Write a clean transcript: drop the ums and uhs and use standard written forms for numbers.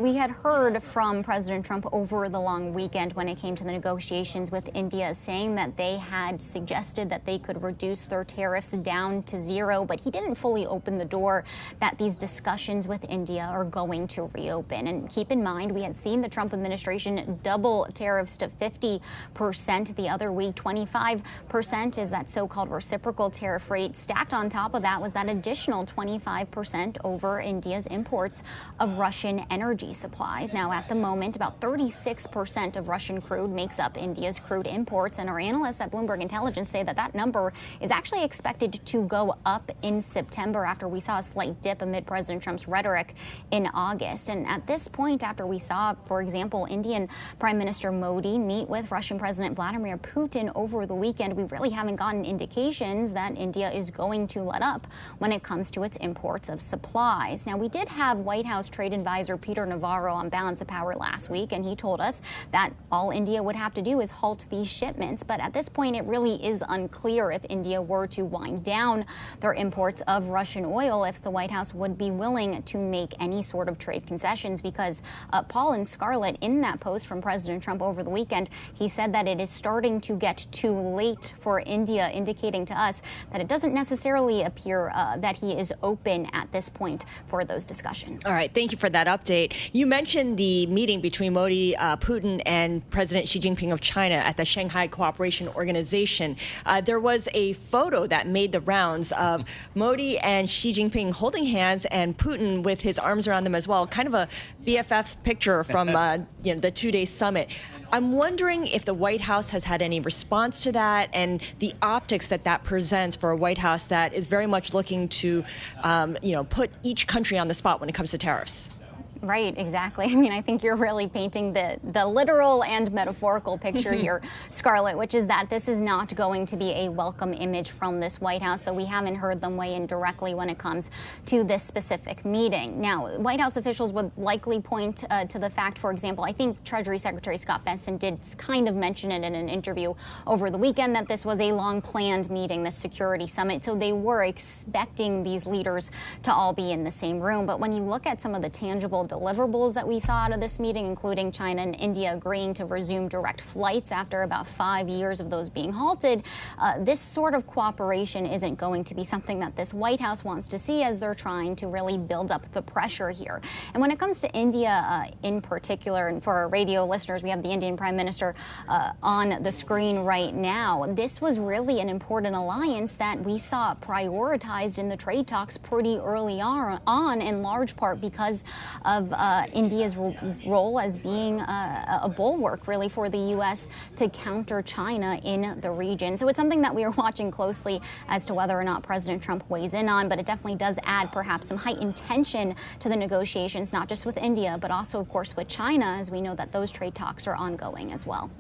We had heard from President Trump over the long weekend when it came to the negotiations with India, saying that they had suggested that they could reduce their tariffs down to zero, but he didn't fully open the door that these discussions with India are going to reopen. And keep in mind, we had seen the Trump administration double tariffs to 50% the other week. 25% is that so-called reciprocal tariff rate. Stacked on top of that was that additional 25% over India's imports of Russian energy supplies. Now, at the moment, about 36% of Russian crude makes up India's crude imports, and our analysts at Bloomberg Intelligence say that that number is actually expected to go up in September after we saw a slight dip amid President Trump's rhetoric in August. And at this point, after we saw, for example, Indian Prime Minister Modi meet with Russian President Vladimir Putin over the weekend, we really haven't gotten indications that India is going to let up when it comes to its imports of supplies. Now, we did have White House trade advisor Peter Navarro on Balance of Power last week, and he told us that all India would have to do is halt these shipments. But at this point, it really is unclear if India were to wind down their imports of Russian oil, if the White House would be willing to make any sort of trade concessions, because Paul and Scarlett, in that post from President Trump over the weekend, he said that it is starting to get too late for India, indicating to us that it doesn't necessarily appear that he is open at this point for those discussions. All right, thank you for that update. You mentioned the meeting between Modi, Putin, and President Xi Jinping of China at the Shanghai Cooperation Organization. There was a photo that made the rounds of Modi and Xi Jinping holding hands and Putin with his arms around them as well, kind of a BFF picture from the two-day summit. I'm wondering if the White House has had any response to that and the optics that that presents for a White House that is very much looking to, put each country on the spot when it comes to tariffs. Right, exactly. I mean, I think you're really painting the literal and metaphorical picture here, Scarlett, which is that this is not going to be a welcome image from this White House, though we haven't heard them weigh in directly when it comes to this specific meeting. Now, White House officials would likely point to the fact, for example, I think Treasury Secretary Scott Bessent did kind of mention it in an interview over the weekend, that this was a long-planned meeting, the security summit, so they were expecting these leaders to all be in the same room. But when you look at some of the tangible deliverables that we saw out of this meeting, including China and India agreeing to resume direct flights after about 5 years of those being halted, this sort of cooperation isn't going to be something that this White House wants to see, as they're trying to really build up the pressure here. And when it comes to India in particular, and for our radio listeners, we have the Indian Prime Minister on the screen right now. This was really an important alliance that we saw prioritized in the trade talks pretty early on, in large part because of India's role as being a bulwark, really, for the U.S. to counter China in the region. So it's something that we are watching closely as to whether or not President Trump weighs in on, but it definitely does add perhaps some heightened tension to the negotiations, not just with India, but also, of course, with China, as we know that those trade talks are ongoing as well.